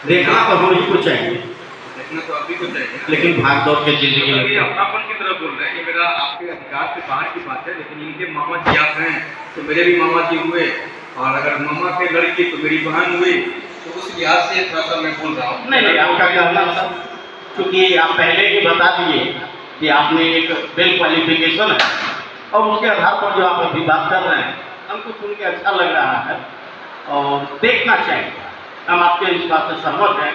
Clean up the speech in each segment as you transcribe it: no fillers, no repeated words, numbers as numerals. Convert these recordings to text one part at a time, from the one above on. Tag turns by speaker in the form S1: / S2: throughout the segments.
S1: देखना तो हम ही को चाहिए,
S2: देखना तो अभी को चाहिए,
S1: लेकिन भाग दौड़ के जिंदगी में
S2: अपनापन की तरफ बोल रहे हैं। ये मेरा आपके अधिकार से बाहर की बात है, लेकिन इनके मामा जी आप हैं तो मेरे भी मामा जी हुए, और अगर मामा के लड़की तो मेरी बहन हुई, तो उस लिहाज से थोड़ा सा मैं बोल रहा हूँ।
S1: नहीं, आपका कहना सब, क्योंकि आप पहले ही बता दिए कि आपने एक वेल क्वालिफिकेशन है, और उसके आधार पर जो आप अभी बात कर रहे हैं हमको सुन के अच्छा लग रहा है और देखना चाहिए। हम आपके इस बात से सहमत हैं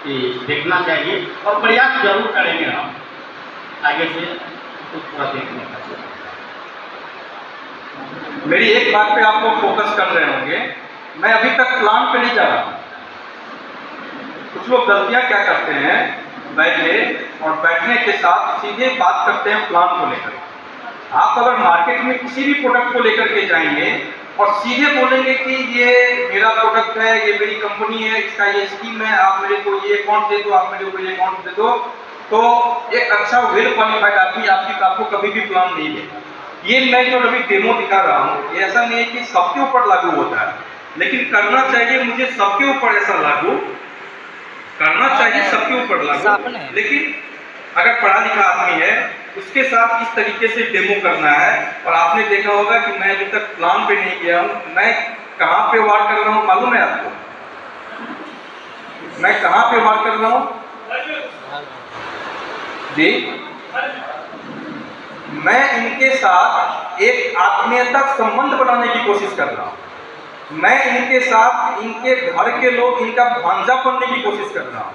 S1: कि देखना चाहिए और प्रयास जरूर करेंगे हम आगे से उस पूरा देखने का।
S2: मेरी एक बात पे आप लोग फोकस कर रहे होंगे, मैं अभी तक प्लान पे नहीं जा रहा। कुछ लोग गलतियां क्या करते हैं, बैठे और बैठने के साथ सीधे बात करते हैं प्लान को लेकर। आप अगर मार्केट में किसी भी प्रोडक्ट को लेकर के जाएंगे और सीधे बोलेंगे कि ये मेरा प्रोडक्ट है, ये मेरी कंपनी है, इसका ये स्कीम है, आप मेरे को ये अकाउंट दे दो, आप मेरे को ये अकाउंट दे दो, तो एक अच्छा वेल क्वालिफाइड आदमी आपको कभी भी प्लान नहीं देगा। ये मैं जो अभी डेमो दिखा रहा हूँ, ये ऐसा नहीं है कि सबके ऊपर लागू होता है, लेकिन करना चाहिए मुझे सबके ऊपर ऐसा लागू करना चाहिए, सबके ऊपर लागू। लेकिन अगर पढ़ा लिखा आदमी है उसके साथ इस तरीके से डेमो करना है। और आपने देखा होगा कि मैं अभी तक प्लान पे नहीं गया हूँ। मैं कहाँ पे वार कर रहा हूँ मालूम है आपको? मैं कहाँ पे वार कर रहा हूँ जी? मैं इनके साथ एक आत्मीयता संबंध बनाने की कोशिश कर रहा हूँ। मैं इनके साथ इनके घर के लोग इनका भांजा बनने की कोशिश कर रहा हूँ।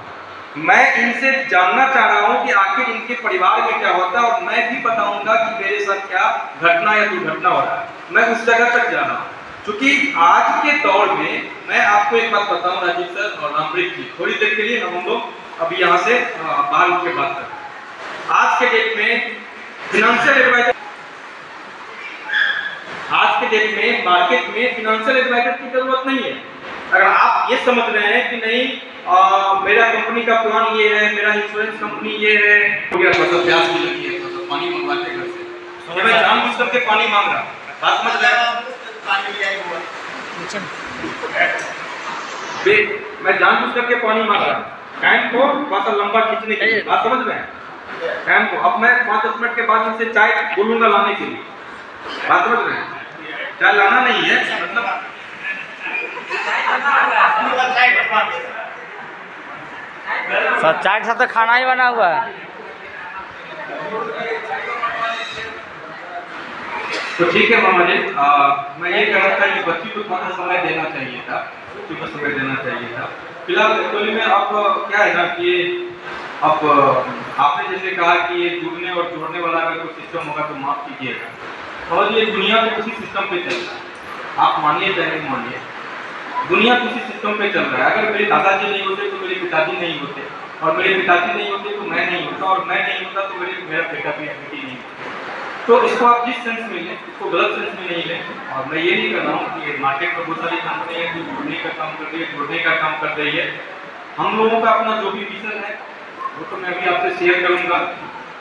S2: मैं इनसे जानना चाह रहा हूँ कि आखिर इनके परिवार में क्या होता है, और मैं भी बताऊंगा कि मेरे साथ क्या घटना या दुर्घटना हो रहा है। मैं उस जगह तक जा रहा हूँ, क्योंकि आज के दौर में मैं आपको एक बात बताऊं राजीव सर और रामप्रीत जी, थोड़ी देर के लिए हम लोग अभी यहाँ से बाहर उठ के बात करें। आज के डेट में फिनेंशियल एडवाइजर, आज के डेट में मार्केट में फिनेंशियल एडवाइजर की जरूरत नहीं है। अगर आप ये समझ रहे हैं कि नहीं मेरा कंपनी का प्लान ये है, मेरा इंश्योरेंस कंपनी ये है, हो गया थोड़ा सा प्यास भी लगी है, थोड़ा सा पानी मंगवाते घर से, मैं जानबूझ करके पानी मांग रहा, बात समझ रहे हैं? मैं जानबूझ करके पानी मांग रहा, टाइम को थोड़ा सा लंबा खींचने के लिए, बात समझ रहे हैं? टाइम को अब मैं 5-10 मिनट के बाद इनसे चाय बोलूंगा लाने के लिए, बात समझ रहे हैं? चाय लाना नहीं है, मतलब
S3: सर चाय के साथ तो खाना ही बना हुआ है।
S2: तो ठीक है मामा जी, मैं ये कह रहा था कि बच्ची को थोड़ा समय देना चाहिए था, बच्ची को समय देना चाहिए था। फिलहाल एक्चुअली में अब क्या है ना कि अब आपने जैसे कहा कि ये जुड़ने और जोड़ने वाला अगर कोई सिस्टम होगा तो माफ कीजिएगा, और ये दुनिया में किसी सिस्टम पे चल रहा है, आप मानिए चाहे नहीं मानिए, दुनिया किसी सिस्टम पे चल रहा है। अगर मेरे दादाजी नहीं होते तो मेरे पिताजी नहीं होते, और मेरे पिताजी नहीं होते तो मैं नहीं होता, और मैं नहीं होता तो मेरा बेटा भी बेटी नहीं होता। तो इसको आप जिस सेंस में लें, इसको गलत सेंस में नहीं लें। और मैं ये नहीं कर रहा हूँ कि मार्केट में बहुत सारी कंपनी है जो जुड़ने का काम कर रही है, जोड़ने का काम कर रही है। हम लोगों का अपना जो भी विजन है वो तो मैं अभी आपसे शेयर करूँगा,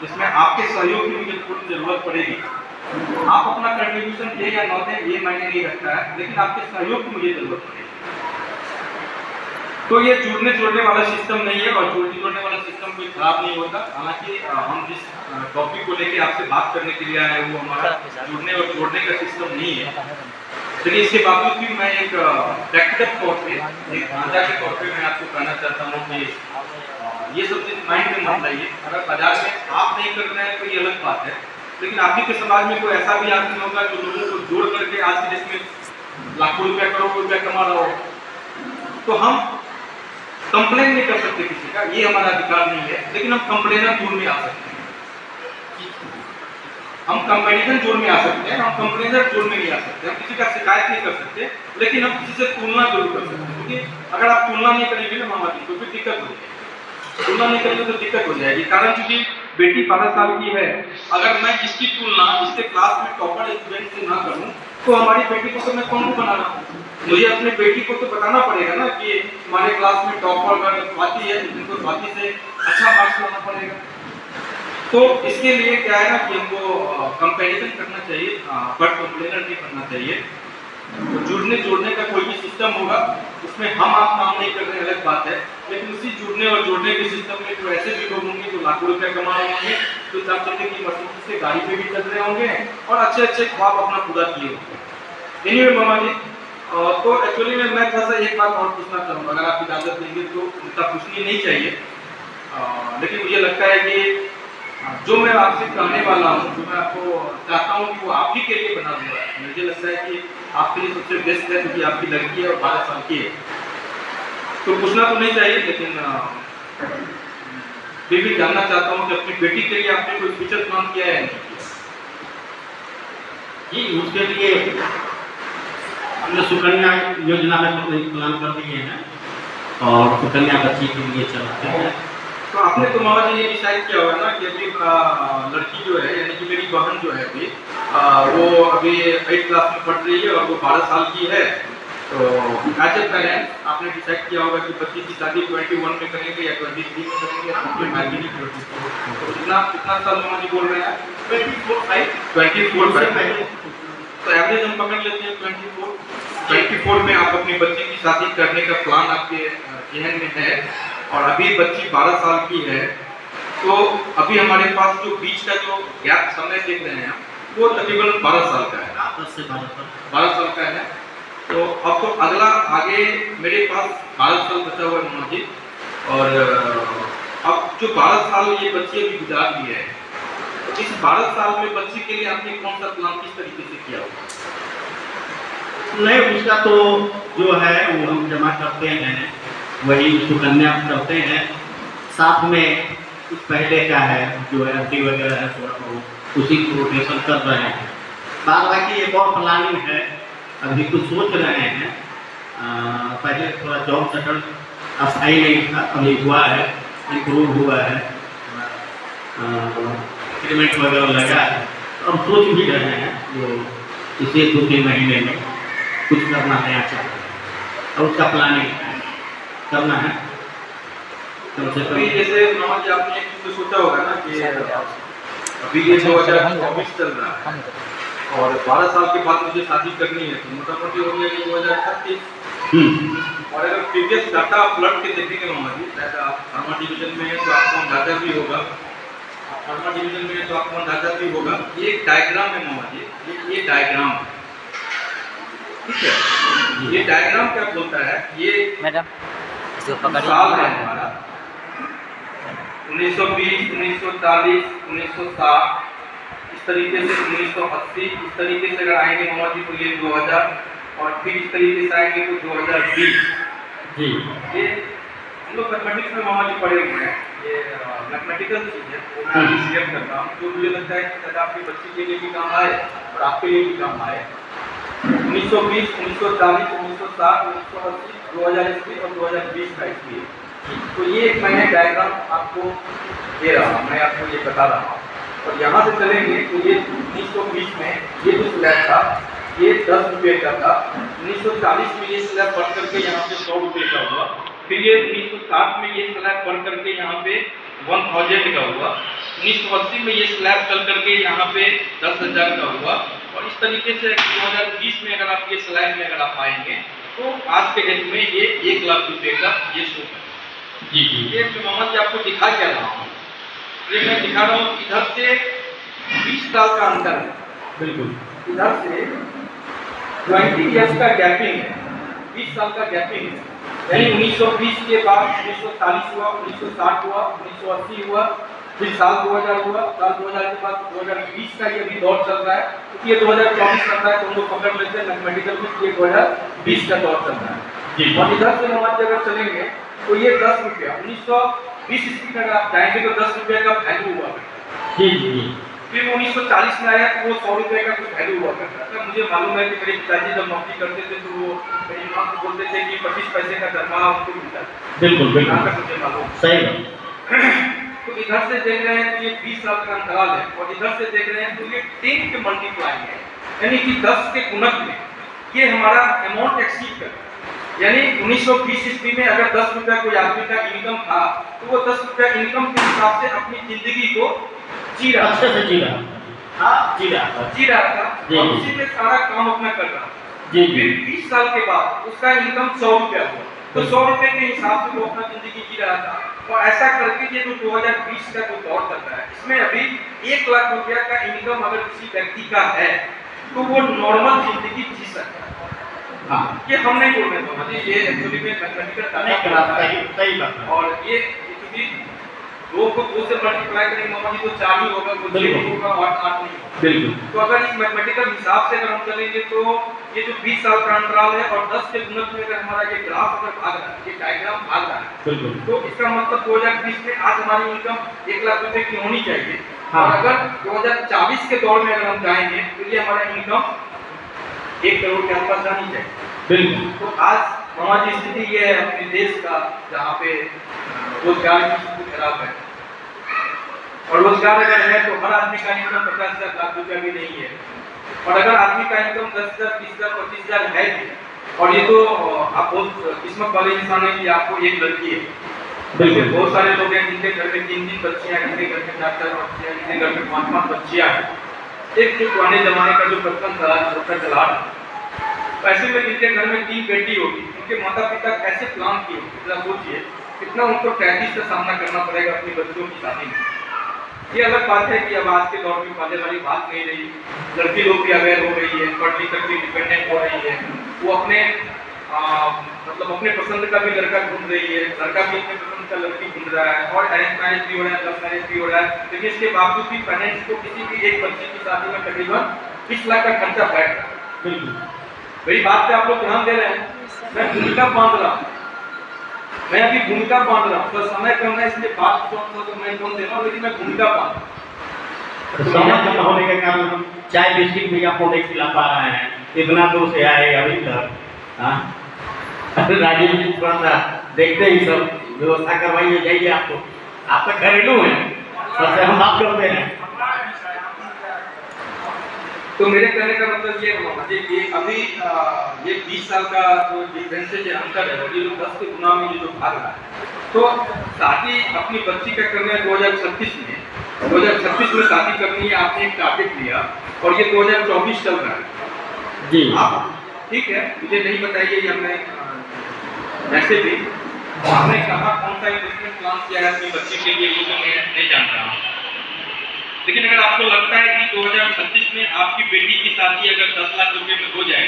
S2: जिसमें आपके सहयोग की मुझे पूरी जरूरत पड़ेगी। आप अपना कंट्रीब्यूशन दें या न दें ये मायने नहीं रखता है, लेकिन आपके सहयोग की मुझे जरूरत पड़ेगी। तो ये जुड़ने जोड़ने वाला सिस्टम नहीं है, और जोड़ने वाला सिस्टम कोई खराब नहीं होता। हालांकि हम जिस टॉपिक को लेके आपसे बात करने के लिए आए हैं वो हमारा जुड़ने और जोड़ने का सिस्टम नहीं है, लेकिन इसके बावजूद भी मैं एक व्यक्तिगत तौर पे, एक ढांचा के तौर पे मैं आपको कहना चाहता हूँ कि ये सब चीज माइंड में मत लाइए। अगर बाजार में आप नहीं कर रहे हैं तो ये अलग बात है, लेकिन आपके के समाज में कोई ऐसा भी आदमी होगा जो लोगों को जोड़ करके आज के देश में लाखों रुपया करोड़ों रुपया कमा रहा हो, तो हम कंप्लेन नहीं कर सकते किसी का, ये हमारा अधिकार नहीं है। लेकिन हम कंप्लेनर जोन में आ सकते हैं, हम कंपैरिजन जोन में आ सकते हैं, हम कंप्लेनर जोन में नहीं आ सकते। हम किसी का शिकायत नहीं कर सकते, लेकिन हम किसी से तुलना जरूर कर सकते हैं, क्योंकि अगर आप तुलना नहीं करेंगे ना मामा जी तो फिर दिक्कत हो जाएगी। तुलना नहीं करेंगे तो दिक्कत हो जाएगी। कारण क्योंकि बेटी 12 साल की है, अगर मैं इसकी तुलना इसके क्लास में टॉपर स्टूडेंट से ना करूं तो हमारी बेटी को तो मैं कौन को बना रहा हूँ? मुझे अपनी बेटी को तो बताना पड़ेगा ना कि हमारे क्लास में टॉपर अगर स्वाति है तो उनको स्वाति से अच्छा मार्क्स लाना पड़ेगा। तो इसके लिए क्या है ना कि हमको कंपैरिजन करना चाहिए, बट कंप्लेनर नहीं करना चाहिए। तो जुड़ने जोड़ने का कोई भी सिस्टम होगा उसमें हम आप काम नहीं कर रहे हैं अलग बात बात है, लेकिन उसी जुड़ने और जोड़ने के सिस्टम में जो ऐसे भी लोग होंगे जो लाखों रुपए कमा रहे होंगे, जो 4 चक्के की मशीन से गाड़ी पे भी चल रहे होंगे और अच्छे अच्छे ख्वाब अपना पूरा किए होंगे। एनीवे मामा जी, तो एक्चुअली में मैं थोड़ा सा एक बात और पूछना चाहूँगा, अगर आप इजाज़त देंगे तो उनका पूछनी नहीं चाहिए, लेकिन मुझे लगता है कि जो मैं आपसे कहने वाला हूँ, जो मैं आपको चाहता हूँ कि वो आप ही के लिए बना हुआ है। मुझे लगता है कि आपके लिए सबसे बेस्ट है, क्योंकि आपकी लड़की है और 12 साल की है, तो पूछना तो नहीं चाहिए, लेकिन फिर भी जानना चाहता हूँ कि अपनी बेटी के लिए आपने कोई फ्यूचर प्लान किया है?
S1: जी, उसके लिए हमने सुकन्या योजना में प्लान कर दिए हैं और सुकन्या बच्ची के लिए चलाते हैं।
S2: तो आपने तो मामा जी ये डिसाइड किया होगा ना कि अभी लड़की जो है, यानी कि मेरी बहन जो है अभी वो अभी 8th क्लास में पढ़ रही है और वो 12 साल की है, तो एज ए पेरेंट आपने डिसाइड किया होगा कि बच्ची की शादी 21 में करेंगे या 23 में करेंगे, तो कितना साल मामा जी बोल रहे हैं? 24 में, तो एवरेज हम पकड़ लेते हैं 24 में आप अपनी बच्ची की शादी करने का प्लान आपके जहन में है और अभी बच्ची 12 साल की है, तो अभी हमारे पास जो बीच का जो गैप समय देख रहे हैं वो तकरीबन 12 साल का है,
S1: 10 से
S2: 12 साल का है। तो अब तो अगला आगे मेरे पास 12 साल बचा हुआ है मामा जी, और अब जो 12 साल ये बच्ची अभी गुजार ली है, तो इस 12 साल में बच्ची के लिए आपने कौन सा प्लान किस तरीके से किया होगा?
S1: नहीं, उसका तो जो है वो हम जमा करते हैं, वही सुकन्या करते हैं, साथ में कुछ पहले का है जो है एफडी वगैरह है थोड़ा बहुत उसी को रोटेशन कर रहे हैं। बाद बाकी एक और प्लानिंग है, अभी कुछ सोच रहे हैं। पहले थोड़ा जॉब सेटल अस्थायी नहीं था, अभी हुआ है, इम्प्रूव हुआ है, इंक्रीमेंट वगैरह लगा है, अब सोच भी रहे हैं वो इसे 2-3 महीने में कुछ करना नया चाहते हैं और उसका प्लानिंग करना है।
S2: अभी जैसे मामा जी आपने एक तो सोचा होगा ना कि अभी ये 2024 चल रहा है और 12 साल के बाद मुझे शादी करनी है, तो मोटा मोटी हो गया कि 2036। और अगर प्रीवियस डाटा आप पलट के देखेंगे मामा जी, शायद आप फार्मा डिवीजन में है तो आपको अंदाजा भी होगा, फार्मा डिवीजन में है तो आपको अंदाजा भी होगा। ये एक डायग्राम है मामा जी, ये डायग्राम है, ठीक है? ये डायग्राम क्या बोलता है, ये
S3: मैडम
S2: साल है हमारा 1920, 1940, 1960, इस तरीके से 1980, इस तरीके से अगर आएंगे मामा जी तो ये 2000, और फिर इस तरीके से आएंगे तो 2020।
S1: जी,
S2: ये हम लोग मैथमेटिक्स में मामा जी पढ़े हुए हैं, ये मैथमेटिकल चीज़ है, वो मैं अभी शेयर करता हूँ, जो मुझे लगता है कि आपकी बच्ची के लिए भी काम आए और आपके लिए भी काम आए। 1920, 1940, 1960, 1980, 2021 और 2020 का इसलिए, तो ये एक मैंने डायग्राम आपको दे रहा हूँ, मैं आपको ये बता रहा हूँ। और यहाँ से चलेंगे तो ये 1920 में ये जो स्लैब था ये 10 रुपये का था, 1940 में ये स्लैब बढ़ करके यहाँ पे 100 रुपये का हुआ, फिर ये 1960 में ये स्लैब बढ़ करके यहाँ पे 1000 का हुआ, 1980 में ये स्लैब चल करके यहाँ पे 10,000 का हुआ, और इस तरीके से 2020 में अगर आप ये स्लैब में अगर आप आएंगे तो आज के डेट में ये 1 लाख रुपये का ये शो है।
S1: जी जी,
S2: ये मामा जी आपको दिखा क्या रहा हूँ, ये मैं दिखा रहा हूँ इधर से 20 साल का अंतर है,
S1: बिल्कुल
S2: इधर से 20 ईयर्स का गैपिंग है, 20 साल का गैपिंग है, यानी 1920 के बाद 1940 हुआ, 1960 हुआ, 1980 हुआ, फिर साल 2000 हुआ, साल 2000 के बाद 2020 का ये भी दौर चल रहा है, क्योंकि ये 2024 चल रहा है तो हम लोग पकड़ लेते हैं मैथमेटिकल में ये 2020 का दौर चल रहा है।
S1: जी,
S2: और इधर से हम अगर चलेंगे तो ये 10 रुपया 1920 ईस्वी में अगर आप जाएंगे तो 10 रुपये का वैल्यू हुआ करता
S1: जी जी,
S2: फिर 1940 में आया तो वो 100 रुपये का कुछ वैल्यू हुआ करता था। मुझे मालूम है कि मेरे पिताजी जब नौकरी करते थे तो वो मेरी माँ को बोलते थे कि 25 पैसे का दरमाहा उनको मिलता था,
S1: बिल्कुल बिल्कुल,
S2: यहाँ तक मुझे मालूम।
S1: सही बात।
S2: तो इधर से देख रहे हैं तो ये 20 साल का अंतराल है, और इधर से देख रहे हैं तो ये 10 के मल्टीप्लाई है, यानी कि 10 के गुणक में ये हमारा अमाउंट एक्सीड करता है। यानी 1920 ईस्वी में अगर 10 रुपया कोई आदमी का इनकम था तो वो 10 रुपया इनकम के हिसाब से अपनी जिंदगी को जी रहा
S1: अच्छे से जी रहा, हाँ जी रहा
S2: था, और उसी में सारा काम अपना कर रहा था।
S1: जी
S2: फिर 20 साल के बाद उसका इनकम 100 रुपया हुआ, तो 100 रुपए के हिसाब से वो अपना जिंदगी जी रहा था। और ऐसा करके ये जो 2020 का जो दौर चल रहा है, इसमें अभी 1 लाख रुपया का इनकम अगर किसी व्यक्ति का है तो वो नॉर्मल जिंदगी जी सकता है।
S1: हाँ,
S2: ये हम नहीं बोल रहे हैं, ये एक्चुअली में मैथमेटिकल
S1: सही बात है।
S2: और ये क्योंकि 2 को 2 से मल्टीप्लाई करेंगे मामा जी तो 4 ही होगा, कुछ नहीं होगा और 8 नहीं होगा।
S1: बिल्कुल।
S2: तो अगर इस मैथमेटिकल हिसाब से अगर हम चलेंगे तो ये जो 20 साल का अंतराल है और 10 के गुणक में अगर हमारा ये ग्राफ अगर भाग रहा है, ये डायग्राम भाग रहा है,
S1: बिल्कुल,
S2: तो इसका मतलब 2020 में आज हमारी इनकम 1 लाख रुपए की होनी चाहिए।
S1: हाँ।
S2: और अगर 2024 के दौर में अगर हम जाएंगे तो ये हमारा इनकम 1 करोड़ के आसपास जानी चाहिए।
S1: बिल्कुल।
S2: तो आज हमारी स्थिति ये है अपने देश का, जहाँ पे रोजगार की स्थिति खराब है और रोजगार अगर है तो हर आदमी का इनकम 50,000 लाख रुपया भी नहीं है। और अगर आदमी का इनकम 10,000, 20,000, 25,000 है भी, और ये तो आप बहुत किस्मत वाले इंसान है कि आपको एक लड़की है।
S1: बिल्कुल।
S2: बहुत सारे लोग हैं जिनके घर में 3-3 बच्चियां, जिनके घर में 4-4 बच्चियां, जिनके घर में 5-5 बच्चियां हैं। एक जो पुराने जमाने का जो बचपन था, छोटा चला, ऐसे में जिनके घर में 3 बेटी होगी, उनके माता पिता कैसे प्लान किए होंगे, जरा सोचिए कितना उनको ट्रेजेडी का सामना करना पड़ेगा अपने बच्चों की शादी में। ये अलग बात है कि अब आज के दौर में पहले वाली बात नहीं रही, लड़की लोग भी अवेयर हो गई है, पढ़ लिख कर भी इंडिपेंडेंट हो रही है, वो अपने मतलब अपने पसंद का भी लड़का ढूंढ रही है, लड़का भी अपने पसंद का लड़की ढूंढ रहा है, और अरेंज मैरिज भी हो रहा है, लव मैरिज भी हो रहा है। लेकिन इसके बावजूद भी पेरेंट्स को किसी भी एक बच्ची की शादी में तकरीबन 20 लाख का खर्चा बैठ रहा है।
S1: बिल्कुल।
S2: मेरी बात पे आप लोग ध्यान दे रहे हैं, मैं भूमिका बांध रहा हूँ, मैं अभी भूमिका बांध रहा हूँ, तो समय कम है इसलिए बात तो मैं कम दे रहा हूँ, लेकिन मैं भूमिका बांध रहा हूँ।
S1: समय कम होने के कारण हम चाय बिस्किट भी आपको नहीं खिला पा रहे हैं, इतना दूर से आए अभी तक। हाँ, राजीव जी थोड़ा सा देखते ही सब व्यवस्था करवाइए, जाइए। आपका घरेलू है, सबसे हम बात करते हैं।
S2: तो मेरे कहने का मतलब ये है कि अभी ये 20 साल का जो डिफरेंस है, अंतर है, ये जो 10 के गुना में जो भाग रहा है, तो शादी अपनी बच्ची का करना है 2036 में शादी करनी है। आपने एक टारगेट लिया और ये 2024 चल रहा है
S1: जी।
S2: आप ठीक है, मुझे नहीं बताइए, ये हमने वैसे भी आपने कहा कौन सा इन्वेस्टमेंट प्लान किया है अपनी बच्ची के लिए, वो तो मैं नहीं जान रहा हूँ। लेकिन अगर आपको लगता है कि 2036 में आपकी बेटी की शादी अगर 10 लाख रुपए में हो जाए,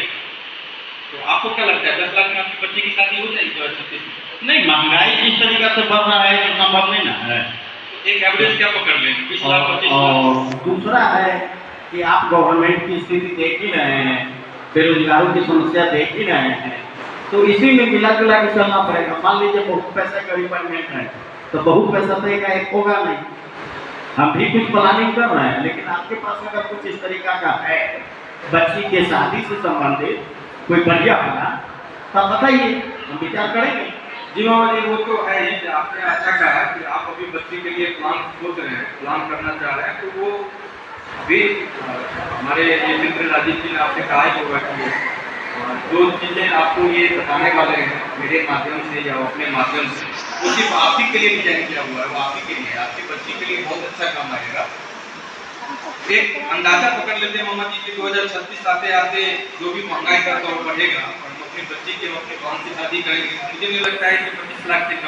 S2: तो आपको क्या लगता है 10 लाख में आपकी बच्ची की शादी हो जाएगी 2036 में?
S1: नहीं, महंगाई जिस तरीका से बढ़ रहा है तो संभव नहीं ना है।
S2: एक एवरेज क्या पकड़ लें, 20 लाख 25 लाख।
S1: और दूसरा है कि आप गवर्नमेंट की स्थिति देख ही रहे हैं, बेरोजगारों की समस्या देख ही रहे हैं, तो इसी में मिला जुला के चलना पड़ेगा। मान लीजिए बहुत पैसा का रिक्वायरमेंट है, तो बहुत पैसा तो एक होगा नहीं। हम भी कुछ प्लानिंग कर रहे हैं, लेकिन आपके पास अगर कुछ इस तरीका का है बच्ची के शादी से संबंधित कोई बढ़िया होगा तो बताइए, हम विचार करेंगे।
S2: जी मामा जी, वो तो है ही। आपने अच्छा कहा कि आप अभी बच्चे के लिए प्लान सोच रहे हैं, प्लान करना चाह रहे हैं, तो वो अभी हमारे ये मित्र राजीव जी ने आपसे कहा ही होगा कि जो चीज़ें आपको ये बताने वाले हैं मेरे माध्यम से या अपने माध्यम से, वो सिर्फ आप ही के लिए डिजाइन किया हुआ है, वो आप ही के लिए, आपकी बच्ची के लिए बहुत अच्छा काम आएगा। एक अंदाजा पकड़ लेते हैं मामा जी कि 2036 आते आते जो भी महंगाई का दौर बढ़ेगा और हम अपनी बच्ची के अपने कौन सी शादी करेंगे, मुझे नहीं लगता है कि 25 लाख से कम